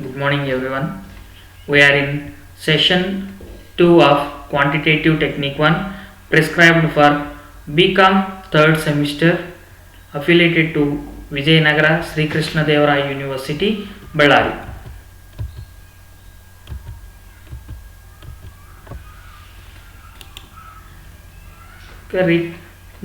Good morning, everyone. We are in session 2 of Quantitative Technique 1, prescribed for BCom third semester, affiliated to Vijayanagara Sri Krishna Devaraya University, Bellary.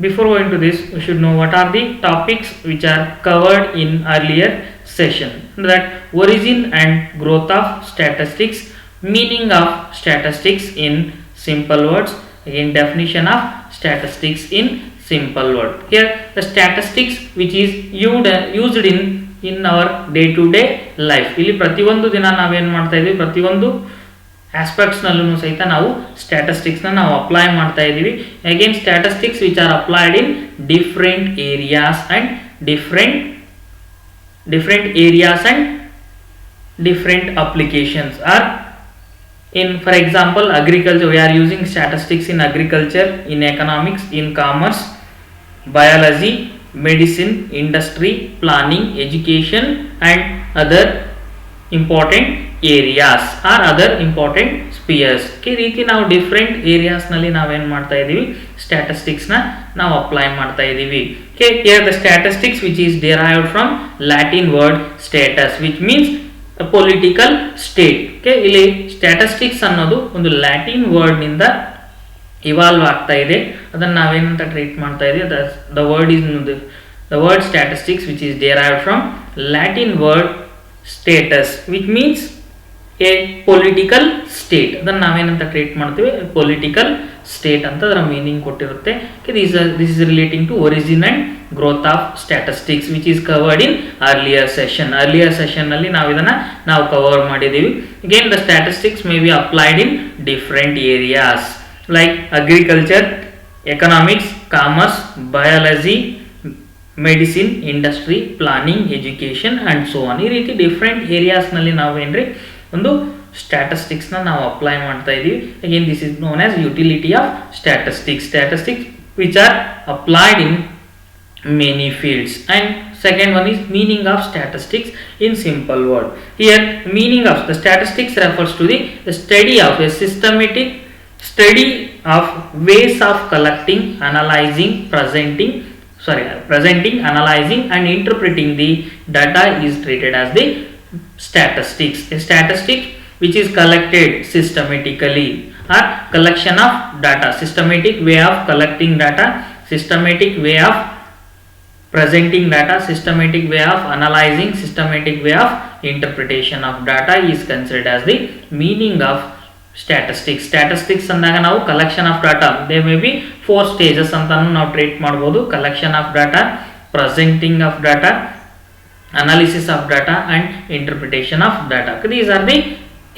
Before going to this, we should know what are the topics which are covered in earlier session. That origin and growth of statistics, meaning of statistics in simple words, again definition of statistics in simple word. Here the statistics which is used in our day to day life. ಇಲ್ಲಿ ಪ್ರತಿಯೊಂದು ದಿನ ನಾವೇನು ಮಾಡ್ತಾ ಇದೀವಿ, ಪ್ರತಿಯೊಂದು aspects ನಲ್ಲೂ ಸಹಿತ ನಾವು ಸ್ಟ್ಯಾಟಿಸ್ಟಿಕ್ಸ್ ನಾವು ಅಪ್ಲೈ ಮಾಡ್ತಾ ಇದ್ದೀವಿ. Again statistics which R applied in different areas and different areas and different applications are in, for example, agriculture. We are using statistics in agriculture, in economics, in commerce, biology, medicine, industry, planning, education and other important areas or other important spheres. ಈ ರೀತಿ ನಾವು different areas ನಲ್ಲಿ ನಾವೇನ್ ಮಾಡ್ತಾ ಇದೀವಿ, statistics ನಾವು apply ಮಾಡ್ತಾ ಇದೀವಿ. Here the statistics which is derived from Latin word status, which means a political state. ಇಲ್ಲಿ ಸ್ಟ್ಯಾಟಿಸ್ಟಿಕ್ಸ್ ಅನ್ನೋದು ಒಂದು ಲ್ಯಾಟಿನ್ ವರ್ಡ್ ನಿಂದ ಇವಾಲ್ವ್ ಆಗ್ತಾ ಇದೆ. ಅದನ್ನ ನಾವೇನಂತ ಟ್ರೀಟ್ ಮಾಡ್ತಾ ಇದೀವಿ, the word statistics which is derived from Latin word status, which means a political state. ಅದನ್ನು ನಾವೇನಂತ ಟ್ರೀಟ್ ಮಾಡ್ತೀವಿ, ಪೊಲಿಟಿಕಲ್ ಸ್ಟೇಟ್ ಅಂತ ಅದರ ಮೀನಿಂಗ್ ಕೊಟ್ಟಿರುತ್ತೆ. This is relating to origin and growth of statistics which is covered in earlier session ನಲ್ಲಿ ನಾವು ಇದನ್ನ cover ಮಾಡಿದ್ದೀವಿ. Again the statistics may be applied in different areas like agriculture, economics, commerce, biology, medicine, industry, planning, education and so on. ಈ ರೀತಿ different areas ನಲ್ಲಿ ನಾವೇನ್ರಿ ಒಂದು statistics ನಾವು apply ಮಾಡ್ತಾ ಇದೀವಿ. Again this is known as utility of statistics which R applied in many fields. And second one is meaning of statistics in simple word. Here meaning of the statistics refers to the study of a systematic study of ways of collecting, analyzing, presenting, analyzing and interpreting the data is treated as the statistics. A statistic which is collected systematically or collection of data, systematic way of collecting data, systematic way of presenting data, systematic way of analyzing, systematic way of interpretation of data is considered as the meaning of statistics ಅಂದಾಗ ನಾವು collection of data, they may be 4 stages ಅಂತಾನು ನಾವು treat ಮಾಡಬಹುದು. Collection of data, presenting of data, analysis of data and interpretation of data. These are the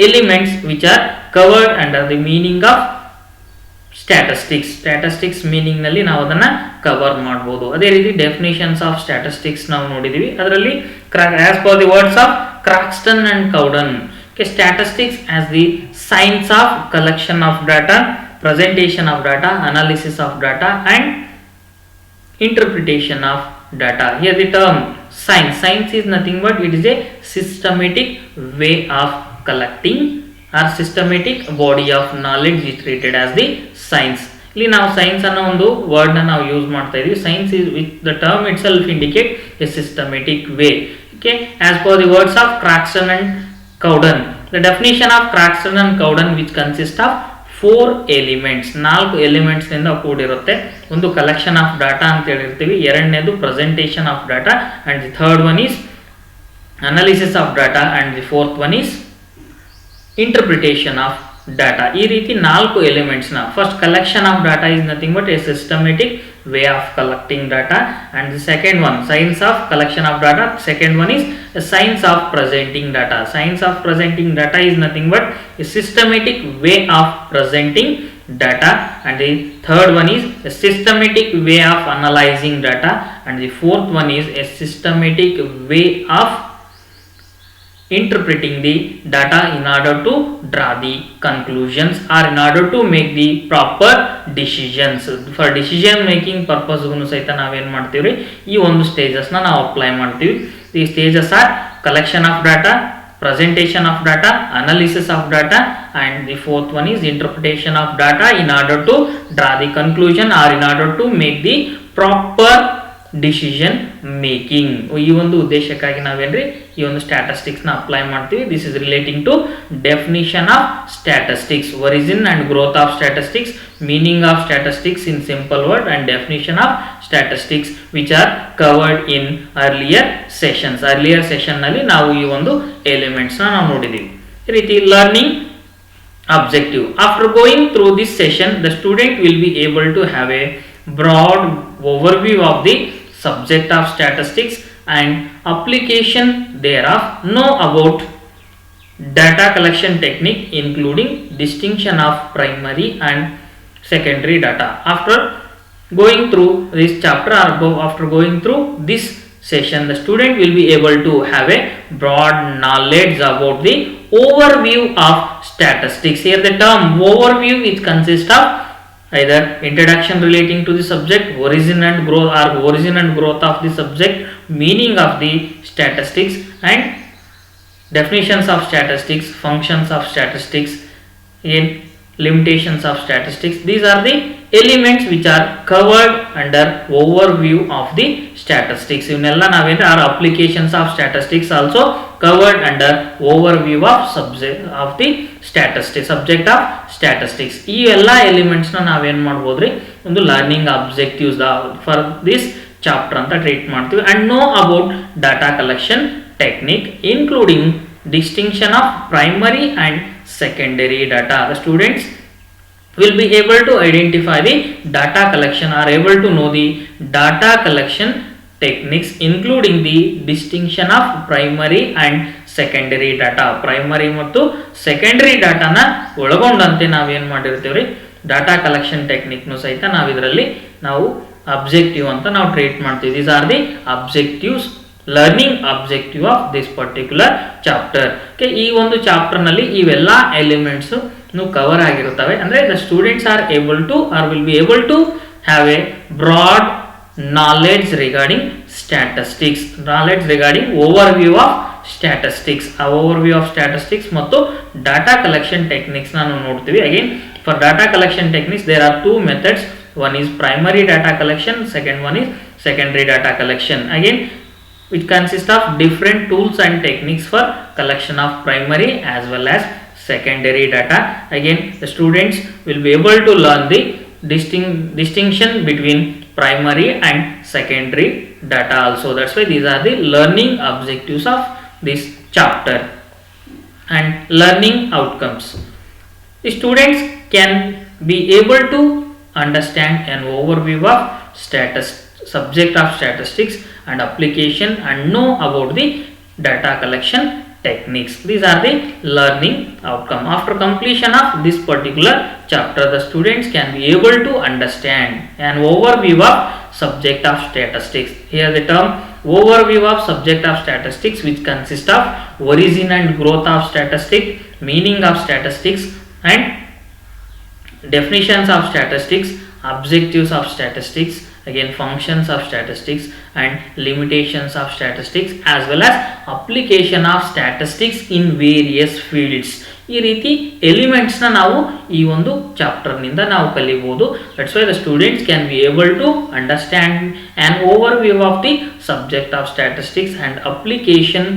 elements which are covered under the meaning of statistics meaning ನಲ್ಲಿ ನಾವು ಅದನ್ನ cover ಮಾಡಬಹುದು. ಅದೇ ರೀತಿ definitions of statistics ನಾವು ನೋಡಿದೀವಿ. ಅದರಲ್ಲಿ as per the words of Croxton and Cowden, statistics as the science of collection of data, presentation of data, analysis of data and interpretation of data. Here the term science is nothing but it is a systematic way of collecting or systematic body of knowledge is treated as the science. ಇಲ್ಲಿ ನಾವು science ಅನ್ನೋ ಒಂದು word ನಾವು use ಮಾಡ್ತಾ ಇದೀವಿ. Science is with the term itself indicate a systematic way. Okay, as per the words of Craxton and Cowden, the definition of Craxton and Cowden which consist of 4 elements, 4 elements ನಿಂದ ಕೂಡಿರುತ್ತೆ. ಒಂದು collection of data ಅಂತ ಹೇಳಿರ್ತೀವಿ, ಎರಡನೇದು presentation of data and the third one is analysis of data and the fourth one is interpretation of data. ಈ ರೀತಿ 4 elements ನ first collection of data is nothing but A systematic way of collecting data, and the second one science of collection of data, second one is a science of presenting data. Science of presenting data is nothing but a systematic way of presenting data, and the third one is a systematic way of analyzing data, and the fourth one is a systematic way of interpreting the data in order to draw the conclusions or in order to make the proper decisions. For decision making purpose ಗೂ ಸಹಿತ ನಾವೇನ್ ಮಾಡ್ತೀವಿ, ಈ ಒಂದು stages ನಾವು apply ಮಾಡ್ತೀವಿ. The stages are collection of data, presentation of data, analysis of data, and the fourth one is interpretation of data in order to draw the conclusion or in order to make the proper decision making. ಈ ಒಂದು ಉದ್ದೇಶಕ್ಕಾಗಿ ನಾವೇನ್ರಿ ಈ ಒಂದು statistics ನ apply ಮಾಡ್ತೀವಿ. This is relating to definition of statistics, origin and growth of statistics, meaning of statistics in simple word and definition of statistics which are covered in earlier sessions. Earlier session ನಲ್ಲಿ ನಾವು ಈ ಒಂದು elements ನಾವು ನೋಡಿದೀವಿ. ಈ ರೀತಿ learning objective. After going through this session, the student will be able to have a broad overview of the subject of statistics and application thereof, know about data collection technique including distinction of primary and secondary data. After going through this chapter or after going through this session, the student will be able to have a broad knowledge about the overview of statistics. Here the term overview it consists of either introduction relating to the subject, origin and growth or origin and growth of the subject, meaning of the statistics and definitions of statistics, functions of statistics, in limitations of statistics. These are the elements which are covered under overview of the statistics. ಇವನ್ನೆಲ್ಲ ನಾವೇನು our applications of statistics also covered under overview of subject of the statistics, subject of statistics. ಈ ಎಲ್ಲ elements ನ ನಾವೇನ್ ಮಾಡ್ಬೋದ್ರಿ ಒಂದು learning objectives for this chapter ಅಂತ treat ಮಾಡ್ತೀವಿ. And know about data collection technique including distinction of primary and secondary data. The students will be able to identify the data collection or able to know the data collection techniques including the distinction of primary and secondary data. Primary ಮತ್ತು secondary data ನ ಒಳಗೊಂಡಂತೆ ನಾವೇನ್ ಮಾಡಿರ್ತೀವಿ data collection technique ನು ಸಹಿತ ನಾವು ಇದರಲ್ಲಿ ನಾವು ಅಬ್ಜೆಕ್ಟಿವ್ ಅಂತ ನಾವು ಟ್ರೀಟ್ ಮಾಡ್ತೀವಿ. These are the objectives, learning objective of this particular chapter. ಈ ಒಂದು ಚಾಪ್ಟರ್ ನಲ್ಲಿ ಇವೆಲ್ಲ ಎಲಿಮೆಂಟ್ಸ್ ಕವರ್ ಆಗಿರುತ್ತವೆ. ಅಂದ್ರೆ the students are able to or will be able to have a broad knowledge regarding statistics, knowledge regarding overview of statistics. ಆ overview of statistics ಮತ್ತು data collection techniques ನಾವು ನೋಡ್ತೀವಿ. Again for data collection techniques there are two methods. One is primary data collection, second one is secondary data collection. Again which consist of different tools and techniques for collection of primary as well as secondary data. Again the students will be able to learn the distinction between primary and secondary data also. That's why these are the learning objectives of this chapter. And learning outcomes, the students can be able to understand an overview of subject of statistics and application and know about the data collection techniques. These are the learning outcome. After completion of this particular chapter, the students can be able to understand an overview of subject of statistics. Here the term overview of subject of statistics which consists of origin and growth of statistics, meaning of statistics and definitions of statistics, objectives of statistics, again functions of statistics and limitations of statistics as well as application of statistics in various fields. ಈ ರೀತಿ elements ನ ನಾವು ಈ ಒಂದು chapter ನಿಂದ ನಾವು ಕಲಿಯಬಹುದು. That's why the students can be able to understand an overview of the subject of statistics and application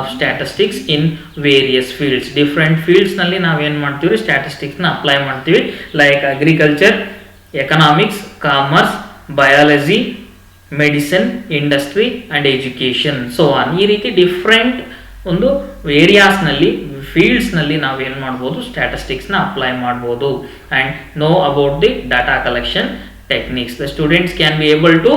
of statistics in various fields. Different fields ನಲ್ಲಿ ನಾವೇನ್ ಮಾಡ್ತೀವಿ ಸ್ಟ್ಯಾಟಿಸ್ಟಿಕ್ಸ್ ನ ಅಪ್ಲೈ ಮಾಡ್ತೀವಿ. Like agriculture, economics, commerce, biology, medicine, industry and education, so on. ಈ ರೀತಿ different ಒಂದು areas ನಲ್ಲಿ fields ನಲ್ಲಿ ನಾವೇನು ಮಾಡ್ಬೋದು ಸ್ಟ್ಯಾಟಿಸ್ಟಿಕ್ಸ್ ನ ಅಪ್ಲೈ ಮಾಡ್ಬೋದು. And know about the data collection techniques. The students can be able to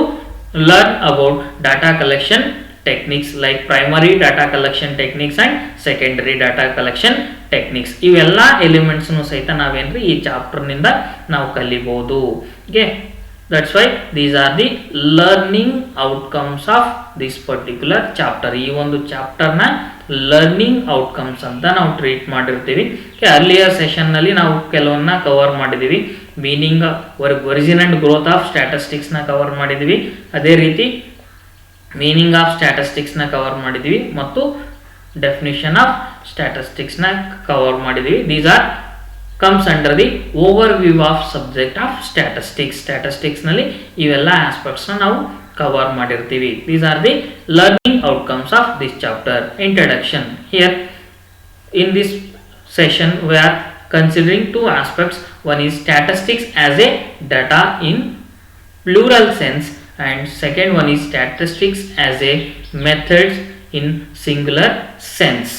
learn about data collection techniques like primary data collection techniques and secondary data collection techniques. ಇವೆಲ್ಲ elements ಸಹಿತ ನಾವೇನ್ರಿ ಈ chapter ನಿಂದ ನಾವು ಕಲಿಬಹುದು. Okay, that's why these are the learning outcomes of this particular chapter. ಈ ಒಂದು chapter ನ ಲರ್ನಿಂಗ್ ಔಟ್ಕಮ್ಸ್ ಅಂತ ನಾವು ಟ್ರೀಟ್ ಮಾಡಿರ್ತೀವಿ. ಅರ್ಲಿಯರ್ ಸೆಷನ್ ನಲ್ಲಿ ನಾವು ಕೆಲವನ್ನ ಕವರ್ ಮಾಡಿದೀವಿ. Meaning, origin and growth of statistics ನ ಕವರ್ ಮಾಡಿದೀವಿ. ಅದೇ ರೀತಿ ಮೀನಿಂಗ್ ಆಫ್ ಸ್ಟ್ಯಾಟಿಸ್ಟಿಕ್ಸ್ ನ ಕವರ್ ಮಾಡಿದೀವಿ ಮತ್ತು ಡೆಫಿನಿಷನ್ ಆಫ್ ಸ್ಟ್ಯಾಟಿಸ್ಟಿಕ್ಸ್ ನ ಕವರ್ ಮಾಡಿದೀವಿ. These are comes under the overview of subject of statistics. Statistics ನಲ್ಲಿ ಇವೆಲ್ಲ aspects ನ ನಾವು ಕವರ್ ಮಾಡಿರ್ತೀವಿ. These are the learning outcomes of this chapter. Introduction. Here in this session we are considering two aspects. One is statistics as a data in plural sense, and second one is statistics as a method in singular sense.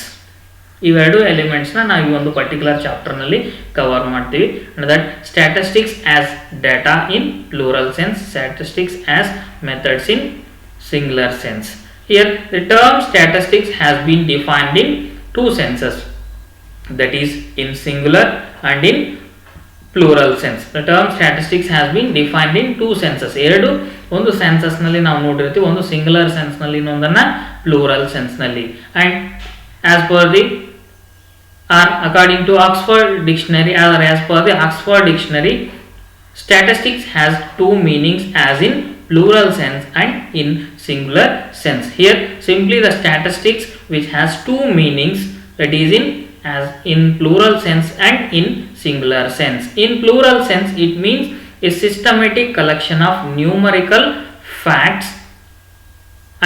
ಇವೆರಡು ಎಲಿಮೆಂಟ್ಸ್ನ ನಾವು ಈ ಒಂದು particular ಚಾಪ್ಟರ್ನಲ್ಲಿ cover ಮಾಡ್ತೀವಿ. That statistics as data in plural sense, statistics as methods in singular sense. Here the term statistics has been defined in two senses, that is in singular and in plural sense. The term statistics has been defined in two senses. ಎರಡು ಒಂದು ಸೆನ್ಸಸ್ನಲ್ಲಿ ನಾವು ನೋಡಿರ್ತೀವಿ, ಒಂದು singular ಸೆನ್ಸ್ನಲ್ಲಿ, ಇನ್ನೊಂದನ್ನು plural ಸೆನ್ಸ್ನಲ್ಲಿ. And as per the or according to Oxford Dictionary, or as per the Oxford Dictionary, statistics has two meanings, as in plural sense and in singular sense. Here simply the statistics which has two meanings, that is in as in plural sense and in singular sense. In plural sense it means a systematic collection of numerical facts,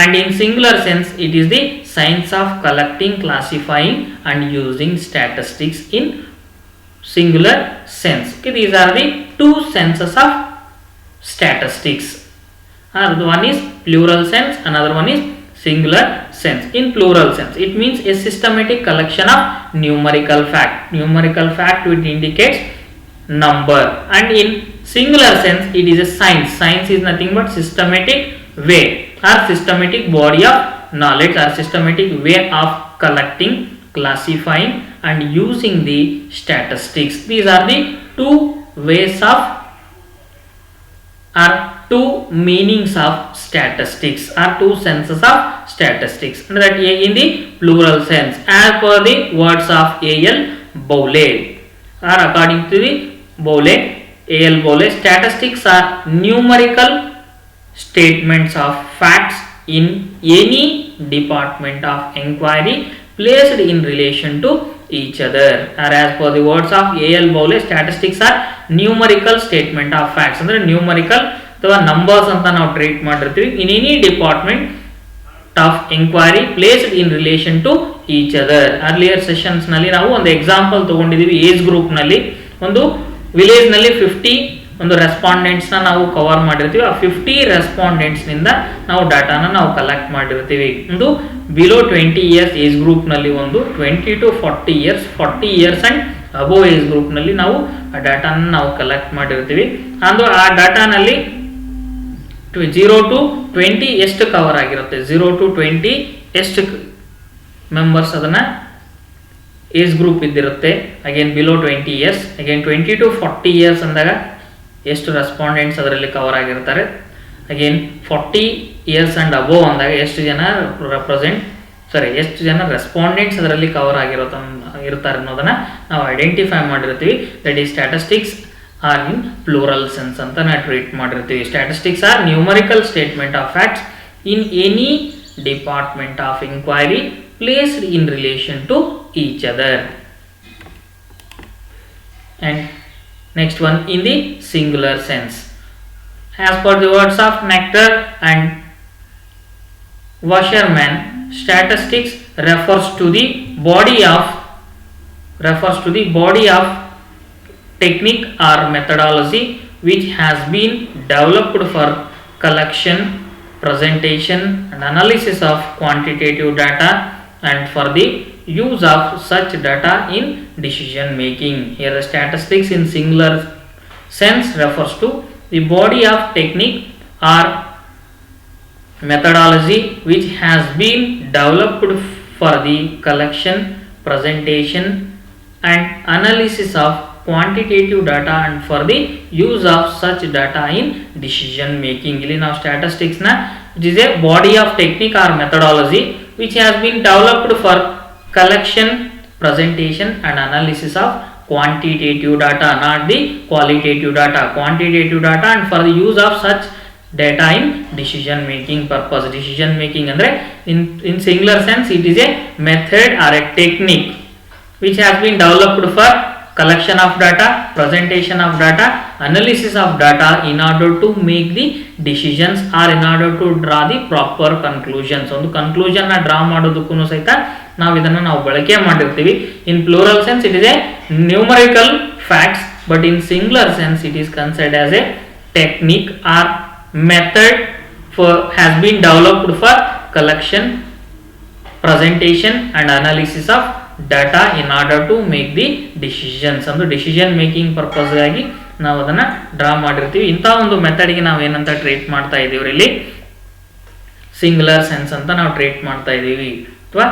and in singular sense it is the science of collecting, classifying and using statistics in singular sense. Okay, these are the two senses of statistics. One is plural sense, another one is singular sense. In plural sense it means a systematic collection of numerical fact. Numerical fact which indicates number, and in singular sense it is a science. Science is nothing but systematic way or systematic body of knowledge or systematic way of collecting, classifying and using the statistics. These are the two ways of or two meanings of statistics, or two senses of statistics. And that in the plural sense, as per the words of A.L. Bowley, or according to the Bowley, A.L. Bowley, statistics are numerical statements of facts in any department of inquiry placed in relation to each other. Or as per the words of A.L. Bowley, statistics are numerical statement of facts. ಅಂದ್ರೆ numerical ಅಥವಾ numbers ಅಂತ ನಾವು treat ಮಾಡಿರ್ತೀವಿ. in any department of inquiry placed in relation to each other. earlier sessions ನಲ್ಲಿ ನಾವು ಒಂದು example ತಗೊಂಡಿದ್ದೀವಿ. Age group ನಲ್ಲಿ ಒಂದು ವಿಲೇಜ್ ನಲ್ಲಿ 50 ಒಂದು ರೆಸ್ಪಾಂಡೆಂಟ್ಸ್ ನಾವು ಕವರ್ ಮಾಡಿರ್ತೀವಿ. ಆ 50 ರೆಸ್ಪಾಂಡೆಂಟ್ಸ್ ನಿಂದ ನಾವು ಡಾಟಾನ ನಾವು ಕಲೆಕ್ಟ್ ಮಾಡಿರ್ತೀವಿ. ಒಂದು ಬಿಲೋ 20 ಇಯರ್ಸ್ ಏಜ್ ಗ್ರೂಪ್ ನಲ್ಲಿ, ಒಂದು 20 to 40 years, 40 years and above age group ನಲ್ಲಿ ನಾವು ಆ ಡಾಟಾನ ನಾವು ಕಲೆಕ್ಟ್ ಮಾಡಿರ್ತೀವಿ. ಅಂದು ಆ ಡಾಟಾನಲ್ಲಿ 0 to 20 ಎಷ್ಟು ಕವರ್ ಆಗಿರುತ್ತೆ, 0 to 20 ಎಷ್ಟು ಮೆಂಬರ್ಸ್ ಅದನ್ನ ಏಜ್ ಗ್ರೂಪ್ ಇದ್ದಿರುತ್ತೆ. Again below 20 years, again 20 to 40 years ಅಂದಾಗ ಎಷ್ಟು ರೆಸ್ಪಾಂಡೆಂಟ್ಸ್ ಅದರಲ್ಲಿ ಕವರ್ ಆಗಿರ್ತಾರೆ. ಅಗೇನ್ 40 ಇಯರ್ಸ್ ಅಂಡ್ ಅಬೋವ್ ಅಂದಾಗ ಎಷ್ಟು ಜನ ಎಷ್ಟು ಜನ ರೆಸ್ಪಾಂಡೆಂಟ್ಸ್ ಅದರಲ್ಲಿ ಕವರ್ ಇರ್ತಾರೆ ಅನ್ನೋದನ್ನ ನಾವು ಐಡೆಂಟಿಫೈ ಮಾಡಿರ್ತೀವಿ. That is statistics are in plural sense ಅಂತ ನಾವು ಟ್ರೀಟ್ ಮಾಡಿರ್ತೀವಿ. Statistics are numerical statement of facts in any department of enquiry placed in relation to each other. And next one in the singular sense, as per the words of Nectar and Wasserman, statistics refers to the body of technique or methodology which has been developed for collection, presentation and analysis of quantitative data and for the use of such data in decision making. Here the statistics in singular sense refers to the body of technique or methodology which has been developed for the collection, presentation and analysis of quantitative data and for the use of such data in decision making. ಇಲ್ಲಿ ನಾವು statistics ನ it is a body of technique or methodology which has been developed for collection, presentation and analysis of quantitative data, not the qualitative data. Quantitative data and for the use of such data in decision making purpose. Decision making andre in singular sense it is a method or a technique which has been developed for collection of data, presentation of data, analysis of data in order to make the decisions or in order to draw the proper conclusions. ಒಂದು conclusion ನ draw ಮಾಡೋದಕ್ಕೂ ಸಹಿತ ನಾವು ಇದನ್ನ ನಾವು ಬಳಕೆ ಮಾಡಿರ್ತೀವಿ. In plural sense it is a numerical facts, but in singular sense it is considered as a technique or method has been developed for collection, presentation and analysis of data in order to make the decisions. ಅಂದ್ರೆ decision making purpose ಗಾಗಿ ನಾವು ಅದನ್ನ draw ಮಾಡಿರ್ತೀವಿ. ಇಂಥ ಒಂದು ಮೆಥಡ್ಗೆ ನಾವು ಏನಂತ treat ಮಾಡ್ತಾ ಇದೀವಿ, ಇಲ್ಲಿ ಸಿಂಗುಲರ್ ಸೆನ್ಸ್ ಅಂತ ನಾವು ಟ್ರೀಟ್ ಮಾಡ್ತಾ ಇದೀವಿ, ಅಥವಾ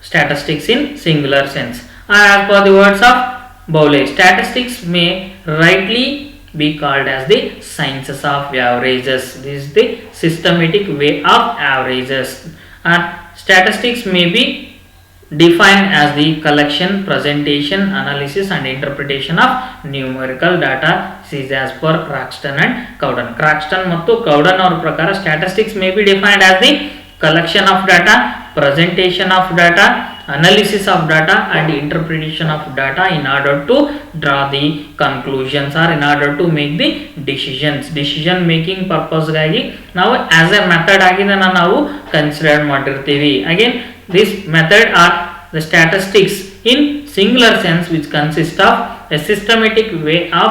statistics in singular sense. As per the words of Bowley, statistics may rightly be called as the sciences of averages. This is the systematic way of averages. And statistics may be defined as the collection, presentation, analysis and interpretation of numerical data. This is as per Croxton and Cowden. Croxton ಮತ್ತು Cowden ಅವರ ಪ್ರಕಾರ statistics may be defined as the collection of data, presentation of data, analysis of data and interpretation of data in order to draw the conclusions or in order to make the decisions. Decision making purpose ಗಾಗಿ ನಾವು as a method ಆಗಿ ನಾವು consider ಮಾಡಿರ್ತೀವಿ. Again, this method are the statistics in singular sense, which consist of a systematic way of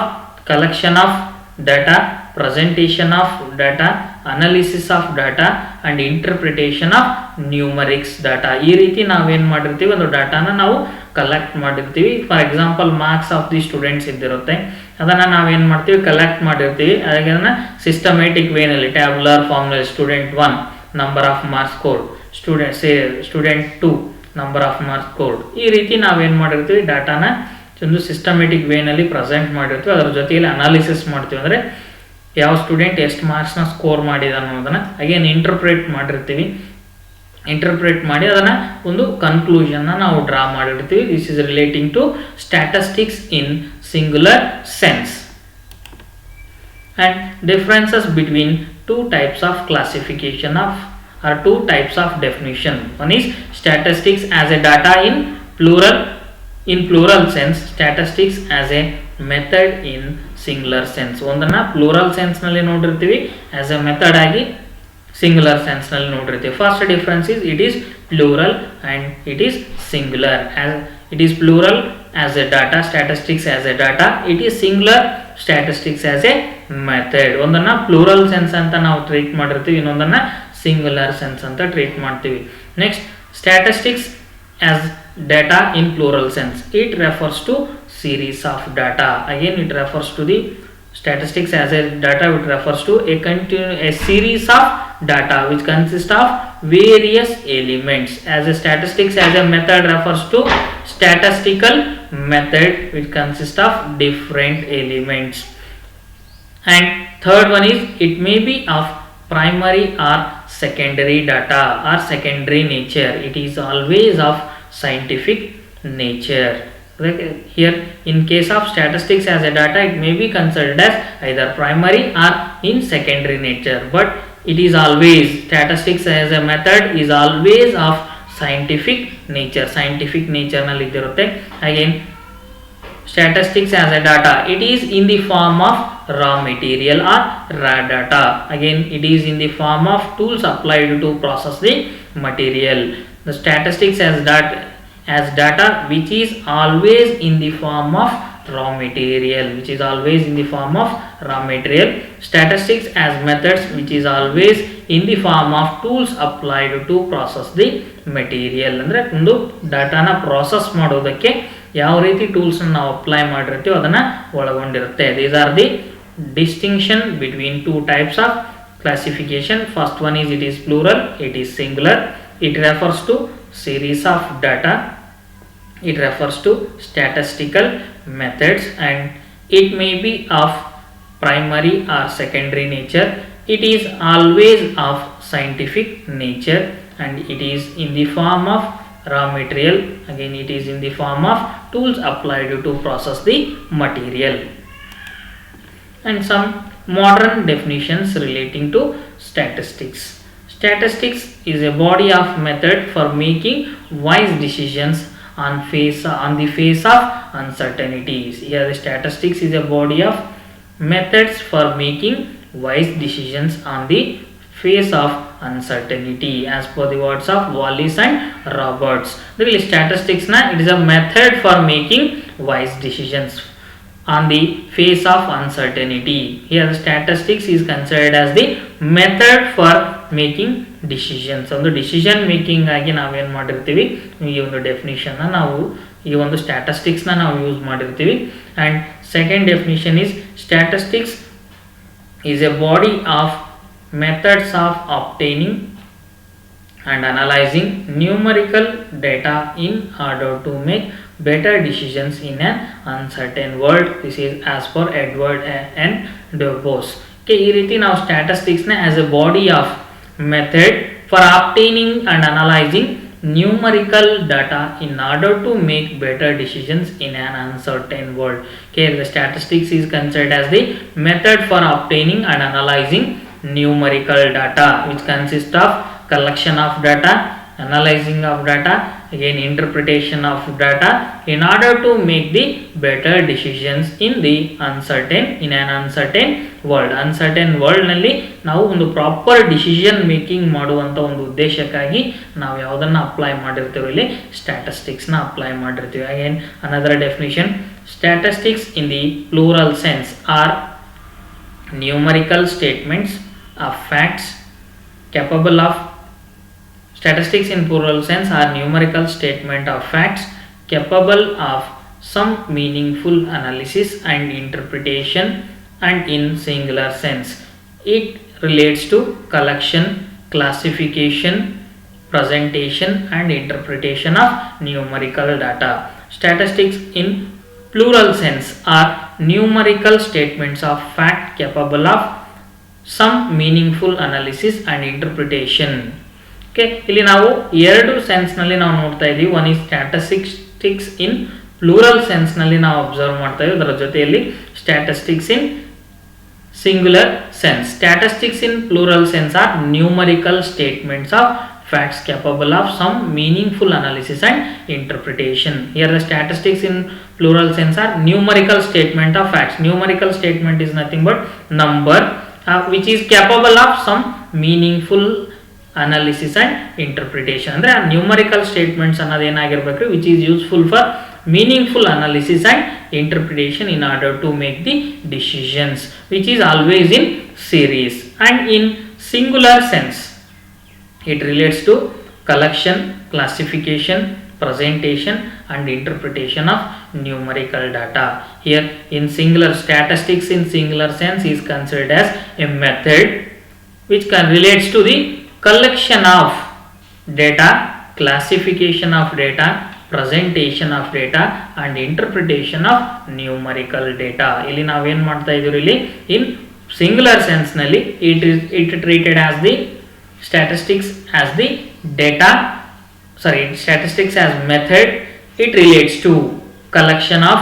collection of data, presentation of data, analysis of data and interpretation of numerics data. ಈ ರೀತಿ ನಾವೇನು ಮಾಡಿರ್ತೀವಿ, ಒಂದು ಡಾಟಾನ ನಾವು collect ಮಾಡಿರ್ತೀವಿ. For example marks of the students ಇದ್ದಿರುತ್ತೆ, ಅದನ್ನು ನಾವೇನು ಮಾಡ್ತೀವಿ, ಕಲೆಕ್ಟ್ ಮಾಡಿರ್ತೀವಿ. ಹಾಗೆ ಅದನ್ನು ಸಿಸ್ಟಮ್ಯಾಟಿಕ್ ವೇನಲ್ಲಿ ಟ್ಯಾಬ್ಯುಲರ್ ಫಾರ್ಮ್ನಲ್ಲಿ student 1 number of marks score, student 2 number of marks scored, ಈ ರೀತಿ ನಾವೇನು ಮಾಡಿರ್ತೀವಿ, ಡಾಟಾನ ಒಂದು ಸಿಸ್ಟಮ್ಯಾಟಿಕ್ ವೇನಲ್ಲಿ ಪ್ರೆಸೆಂಟ್ ಮಾಡಿರ್ತೀವಿ. ಅದರ ಜೊತೆಯಲ್ಲಿ ಅನಾಲಿಸಿಸ್ ಮಾಡ್ತೀವಿ, ಅಂದರೆ ಯಾವ ಸ್ಟೂಡೆಂಟ್ ಎಷ್ಟು ಮಾರ್ಕ್ಸ್ನ ಸ್ಕೋರ್ ಮಾಡಿದ ಅನ್ನೋದನ್ನು ಅಗೇನ್ ಇಂಟರ್ಪ್ರೇಟ್ ಮಾಡಿರ್ತೀವಿ. ಇಂಟರ್ಪ್ರೇಟ್ ಮಾಡಿ ಅದನ್ನು ಒಂದು ಕನ್ಕ್ಲೂಷನ್ನ ನಾವು ಡ್ರಾ ಮಾಡಿರ್ತೀವಿ. This is relating to statistics in singular sense. And differences between two types of classification of or two types of definition. One is statistics as a data in plural sense, statistics as a method in singular sense. ಒಂದನ್ನ plural sense ನಲ್ಲಿ ನೋಡಿರ್ತೀವಿ, as a method ಆಗಿ singular sense ನಲ್ಲಿ ನೋಡಿರ್ತೀವಿ. First difference is it is plural and it is singular. As it is plural as a data, statistics as a data, it is singular, statistics as a method. ಒಂದನ್ನ plural sense ಅಂತ ನಾವು treat ಮಾಡಿರ್ತೀವಿ, ಇನ್ನೊಂದನ್ನ singular sense ಅಂತ treat ಮಾಡ್ತೀವಿ. Next, statistics as data in plural sense, it refers to series of data. Again, it refers to the statistics as a data, it refers to a series of data which consists of various elements. As a statistics as a method refers to statistical method which consists of different elements. And third one is it may be of primary or secondary data or secondary nature. It is always of scientific nature. Here in case of statistics as a data, it may be considered as either primary or in secondary nature, but it is always, statistics as a method is always of scientific nature. Scientific nature ನಲ್ಲಿ ಇದಿರುತ್ತೆ. Again, statistics as a data, it is in the form of raw material or raw data. Again, it is in the form of tools applied to process the material. The statistics as data which is always in the form of raw material, which is always in the form of raw material. Statistics as methods which is always in the form of tools applied to process the material. ಅಂದ್ರೆ ಒಂದು ಡಾಟಾನ process ಮಾಡೋದಕ್ಕೆ ಯಾವ ರೀತಿ tools ನಾವು apply ಮಾಡಿರ್ತೀವೋ ಅದನ್ನ ಒಳಗೊಂಡಿರುತ್ತೆ. These are the distinction between two types of classification. First one is it is plural, it is singular, it refers to series of data, it refers to statistical methods, and it may be of primary or secondary nature. It is always of scientific nature, and it is in the form of raw material. Again, it is in the form of tools applied to process the material. And some modern definitions relating to statistics. Statistics is a body of method for making wise decisions on the face of uncertainties. Here, the statistics is a body of methods for making wise decisions on the face of uncertainty, as per the words of Wallace and Roberts. The statistics na, it is a method for making wise decisions on the face of uncertainty. Here, the statistics is considered as the method for making decisions. ಒಂದು decision making ಆಗಿ ನಾವೇನು ಮಾಡಿರ್ತೀವಿ, ಈ ಒಂದು ಡೆಫಿನಿಷನ್ನ ನಾವು ಈ ಒಂದು ಸ್ಟ್ಯಾಟಿಸ್ಟಿಕ್ಸ್ನ ನಾವು ಯೂಸ್ ಮಾಡಿರ್ತೀವಿ. And second definition is statistics is A body of methods of obtaining and analyzing numerical data in order to make better decisions in an uncertain world. This is as per Edward N. Dubos. Okay, ಈ ರೀತಿ ನಾವು statistics ನ as a body of method for obtaining and analyzing numerical data in order to make better decisions in an uncertain world. Okay, the statistics is considered as the method for obtaining and analyzing numerical data, which consists of collection of data, analyzing of data, again interpretation of data in order to make the better decisions in an uncertain world. Uncertain world ನಲ್ಲಿ ನಾವು ಒಂದು proper decision making ಮಾಡುವಂತ ಒಂದು ಉದ್ದೇಶಕ್ಕಾಗಿ ನಾವು ಯಾವುದನ್ನ apply ಮಾಡಿರ್ತೀವಿ, ಇಲ್ಲಿ ಸ್ಟ್ಯಾಟಿಸ್ಟಿಕ್ಸ್ ನ ಅಪ್ಲೈ ಮಾಡಿರ್ತೀವಿ. Again another definition, statistics in the plural sense are numerical statements of facts capable of statistics in plural sense are numerical statement of facts capable of some meaningful analysis and interpretation, and in singular sense it relates to collection, classification, presentation and interpretation of numerical data. Statistics in plural sense are numerical statements of fact capable of some meaningful analysis and interpretation. Okay, ಇಲ್ಲಿ ನಾವು ಎರಡು sense ನಲ್ಲಿ ನಾವು ನೋಡ್ತಾ ಇದೀವಿ. One is statistics in plural sense ನಲ್ಲಿ ನಾವು observe ಮಾಡ್ತಾ ಇದೀವಿ, ಅದರ ಜೊತೆಯಲ್ಲಿ statistics in singular sense. Statistics in plural sense are numerical statements of facts capable of some meaningful analysis and interpretation. Here the statistics in plural sense are numerical statement of facts. Numerical statement is nothing but number which is capable of some meaningful analysis and interpretation. Andre numerical statements annadu enagirbekku which is useful for meaningful analysis and interpretation in order to make the decisions, which is always in series. And in singular sense it relates to collection, classification, presentation and interpretation of numerical data. Here in singular, statistics in singular sense is considered as a method which relates to the collection of data, classification of data, presentation of data and interpretation of numerical data. ಇಲ್ಲಿ ನಾವೇನ್ ಮಾಡ್ತಾ ಇದೀವಿ, ಇಲ್ಲಿ in singular sense ನಲ್ಲಿ it treated as the statistics as the statistics as method. It relates to collection of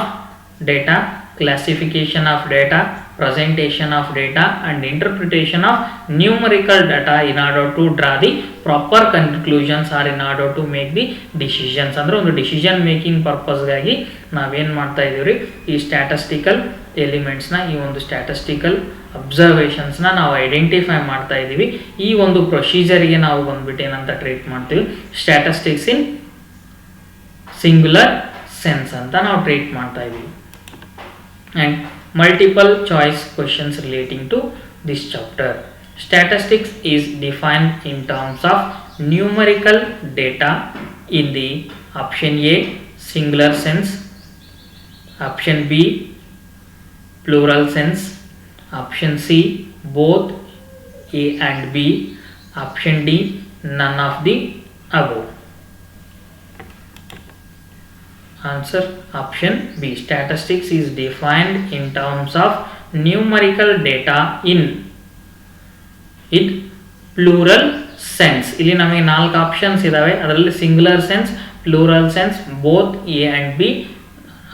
data, classification of data, presentation of data and interpretation of numerical data in order to draw the proper conclusions or in order to make the decisions. ಅಂದ್ರೆ ಒಂದು decision making purpose ಗಾಗಿ ನಾವೇನ್ ಮಾಡ್ತಾ ಇದೀವಿ, ಈ statistical elements ನ, ಈ ಒಂದು ಸ್ಟ್ಯಾಟಿಸ್ಟಿಕಲ್ ಅಬ್ಸರ್ವೇಷನ್ಸ್ ನ ನಾವು ಐಡೆಂಟಿಫೈ ಮಾಡ್ತಾ ಇದೀವಿ. ಈ ಒಂದು ಪ್ರೊಸೀಜರ್ಗೆ ನಾವು ಬಂದ್ಬಿಟ್ಟು ಏನಂತ ಟ್ರೀಟ್ ಮಾಡ್ತೀವಿ, ಸ್ಟ್ಯಾಟಿಸ್ಟಿಕ್ಸ್ ಇನ್ ಸಿಂಗುಲರ್ ಸೆನ್ಸ್ ಅಂತ ನಾವು ಟ್ರೀಟ್ ಮಾಡ್ತಾ ಇದೀವಿ. And multiple choice questions relating to this chapter. Statistics is defined in terms of numerical data in the option A singular sense, option B plural sense, option C both A and B, option D none of the above. Answer option B. Statistics is defined in terms of numerical data in plural sense. ಇಲ್ಲಿ ನಮಗೆ 4 options ಇದಾವೆ, ಅದರಲ್ಲಿ singular sense, plural sense, both A and B,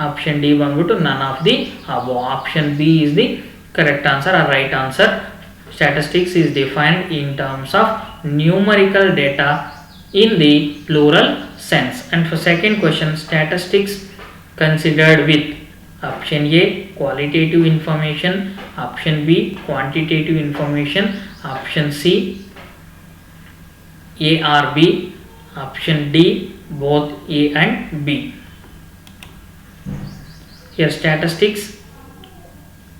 option D ಬಂದ್ಬಿಟ್ಟು none of the above. Option B is the correct answer or right answer. Statistics is defined in terms of numerical data in the plural sense. And for second question, statistics considered with option A qualitative information, option B quantitative information, option C A or B, option D both A and B. Here statistics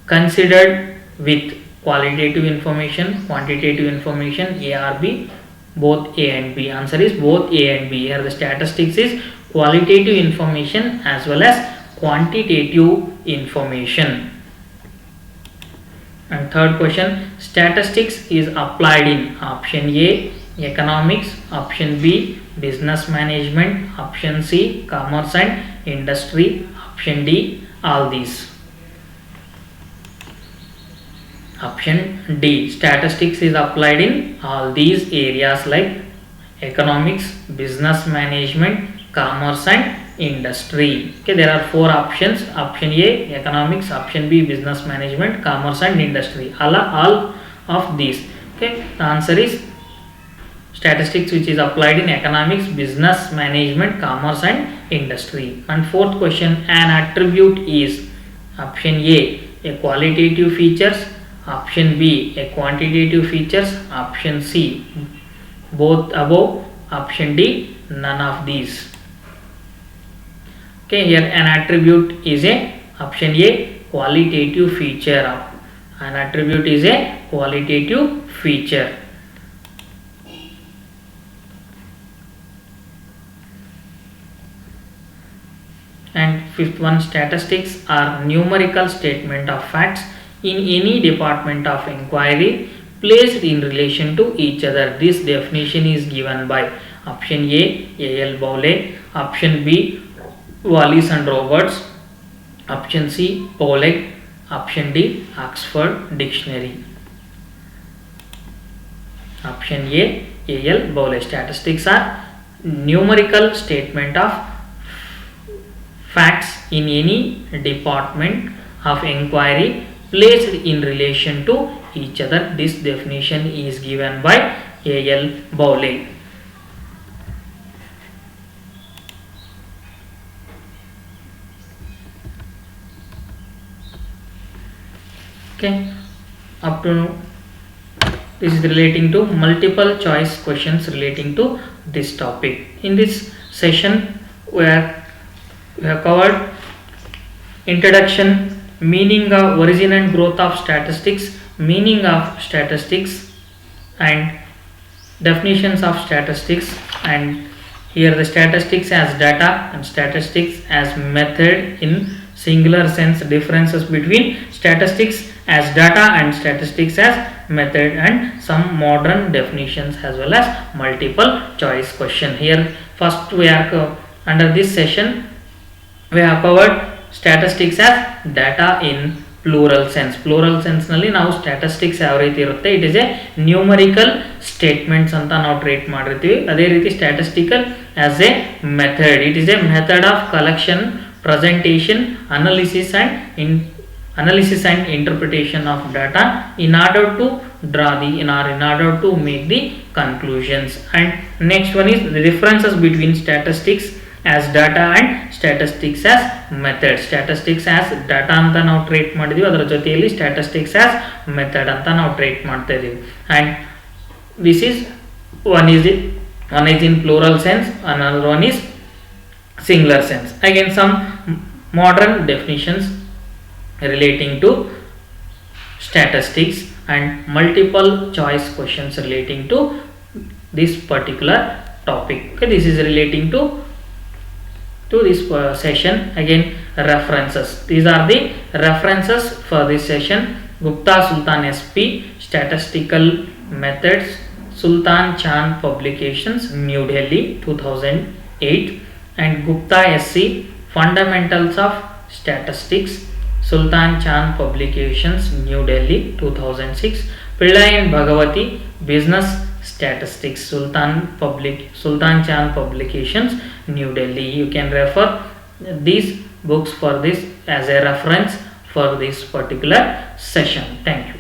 considered with qualitative information, quantitative information, A or B, both A and B. Answer is both A and B. Here the statistics is qualitative information as well as quantitative information. And third question, statistics is applied in option A economics, option B business management, option C commerce and industry, option D all these. Option D, statistics is applied in all these areas like economics, business management, commerce and industry. Okay, there are four options. Option A economics, option B business management, commerce and industry. All of these. Okay, the answer is statistics which is applied in economics, business management, commerce and industry. And fourth question, an attribute is option A qualitative features, option B a quantitative features, option C both above, option D none of these. Okay, here an attribute is a option A qualitative feature. An attribute is a qualitative feature. And fifth one, statistics are numerical statement of facts in any department of inquiry placed in relation to each other. This definition is given by option A A.L. Bowley, option B Wallis and Roberts, option C Pollack, option D Oxford Dictionary. Option A A.L. Bowley. Statistics are numerical statement of facts in any department of inquiry placed in relation to each other. This definition is given by A.L. Bowley. Okay, up to this is relating to multiple choice questions relating to this topic. In this session we have covered introduction, meaning of origin and growth of statistics, meaning of statistics and definitions of statistics, and here the statistics as data and statistics as method in singular sense, differences between statistics as data and statistics as method, and some modern definitions as well as multiple choice question. Here first we are under this session we have covered statistics as data in plural sense. Plural sense ನಲ್ಲಿ ನಾವು statistics ಯಾವ ರೀತಿ ಇರುತ್ತೆ, it is A numerical statements ಅಂತ ನಾವು treat ಮಾಡಿರ್ತೀವಿ. ಅದೇ ರೀತಿ statistical as A method, it is A method of collection, presentation, analysis and interpretation of data in order to draw the in order to make the conclusions. And next one is the differences between statistics as data and statistics as method. Statistics as data ಅಂತ ನಾವು treat ಮಾಡಿದ್ವಿ, ಅದರ ಜೊತೆಯಲ್ಲಿ statistics as method ಅಂತ ನಾವು treat ಮಾಡ್ತಾ ಇದೀವಿ. And this is one is in plural sense, another one is singular sense. Again some modern definitions relating to statistics and multiple choice questions relating to this particular topic. Okay, this is relating to this session. Again references, these are the references for this session. Gupta Sultan SP, Statistical Methods, Sultan Chand Publications, New Delhi 2008, and Gupta SC, Fundamentals of Statistics, Sultan Chand Publications, New Delhi 2006. Pillai and Bhagavati, Business Statistics, Sultan Chand Publications, New Delhi. You can refer these books for this as a reference for this particular session. Thank you.